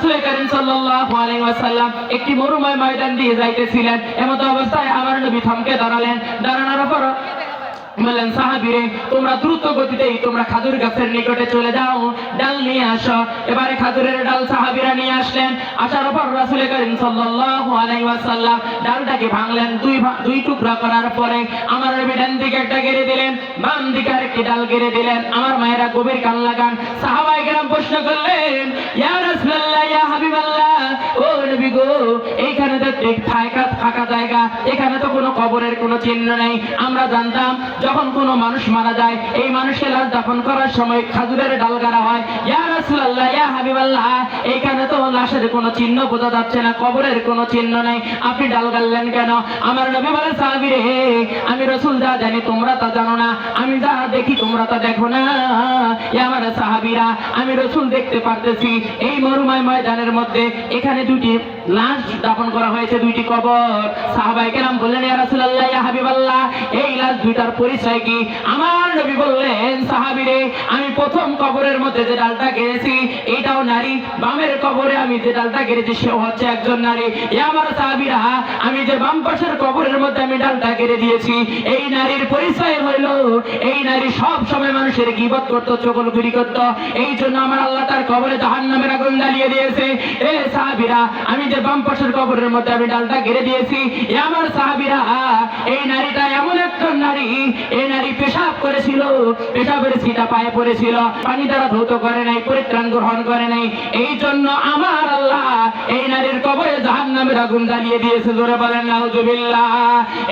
রাসূল করিম সাল্লাল্লাহু আলাইহি ওয়াসাল্লাম একটি মরুময় ময়দান দিয়ে যাইতেছিলেন। এমন অবস্থায় আমার নবী থমকে দাঁড়ালেন। দাঁড়ানোর পর বললেন, সাহাবীরে তোমরা দ্রুত গতিতে তোমরা খাজুর গাছের নিকটে চলে যাও, ডাল নিয়ে আসো। এবারে খাজুরের ডাল সাহাবীরা নিয়ে আসলেন। আসার পর রাসূল করিম সাল্লাল্লাহু আলাইহি ওয়াসাল্লাম ডালটাকে ভাঙলেন। দুই টুকরা করার পরে আমার নবী ডান দিকে একটা গেড়ে দিলেন, বাম দিকে আরেকটি ডাল গেড়ে দিলেন। আমার মায়েরা গভীর কান লাগান। সাহাবায়ে কেরাম প্রশ্ন করলেন, ইয়া রাসূলুল্লাহ, ইয়া হাবিবাল্লাহ, ও নবী গো, এইখানে তো ফাঁকা জায়গা, এখানে তো কোনো কবরের কোনো চিহ্ন নেই। আমরা জানতাম যখন কোনো মানুষ মারা যায় এই মানুষকে লাশ দাফন করার সময় খাজুরের ডাল গাড়া হয়। ইয়া রাসূলুল্লাহ, ইয়া হাবিবাল্লাহ, এইখানে তো লাশের কোনো চিহ্ন বোঝা যাচ্ছে না, কবরের কোনো চিহ্ন নেই, আপনি ডাল গাড়লেন কেন? আমার নবী বলেন, সাহাবীরে আমি রাসূল যা জানি তোমরা তা জানো না, আমি যা দেখি তোমরা তা দেখো না। ইয়া আমার সাহাবীরা, আমি রাসূল দেখতে পারতেছি এই মরুময় ময়দানের মধ্যে এখানে দুটি লাশ দাফন করা হয়েছে, দুইটি কবর। সাহাবায়ে কেরাম বললেন, ইয়া রাসূলুল্লাহ, ইয়া হাবিবাল্লাহ, এই লাশ দুইটার পরিচয় কি? আমার নবী বললেন, সাহাবীরে আমি প্রথম কবরের মধ্যে যে ডালটা গেড়েছি এটাও নারী, বামের কবরে আমি যে ডালটা গেড়েছি সেও হচ্ছে একজন নারী। ইয়া আমার সাহাবীরা, আমি যে বাম পাশের কবরের মধ্যে আমি ডালটা গেড়ে দিয়েছি এই নারীর পরিচয় হইল এই নারী সব সময় মানুষের গীবত করত, চগলখুরি করত, এই জন্য আমার আল্লাহ তার কবরে জাহান্নামের আগুন জ্বালিয়ে দিয়েছে। এ সাহাবীরা, আমি যে বাম পাশের কবরের মধ্যে আমি ডালটা গেড়ে দিয়েছি, এ আমার সাহাবীরা, এই নারীটা এমন একটা নারী, এই নারী পেশাব করেছিল, পেশাবের ছিটা পায়ে পড়েছিল, পানি দ্বারা ধৌত করে নাই, পরিত্রাণ গ্রহণ করে নাই, এই জন্য আমার আল্লাহ এই নারীর কবরে জাহান্নামের আগুন জ্বালিয়ে দিয়েছে। জোরে বলেন নাউজুবিল্লাহ।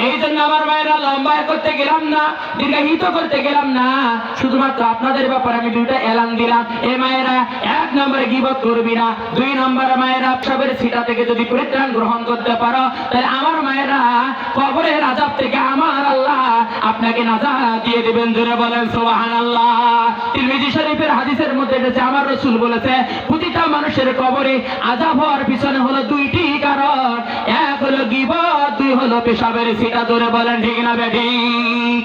এই জন্য আমার মায়েরা লম্বা করতে গেলাম না, দীর্ঘায়িত করতে গেলাম না, শুধুমাত্র আপনাদের ব্যাপারে আমি দুইটা এলান দিলাম। এ মায়েরা, এক নম্বরে গীবত করবি না, দুই নম্বরে মায়েরা পেশাবের ছিটা থেকে যদি পরিত্রাণ গ্রহণ করতে পারো তাহলে আমার মায়েরা কবরের আযাব থেকে আমার আল্লাহ আপনাকে নাজাত দিয়ে দিবেন। জোরে বলেন সুবহানাল্লাহ। তিরমিজি শরীফের হাদিসের মধ্যে এসেছে, আমার রাসূল বলেছে প্রতিটা মানুষের কবরে আযাব হওয়ার পিছনে হলো দুইটি কারণ, এক হলো গীবত, দুই হলো পেশাবের ছিটা। জোরে বলেন ঠিক না বেঠিক?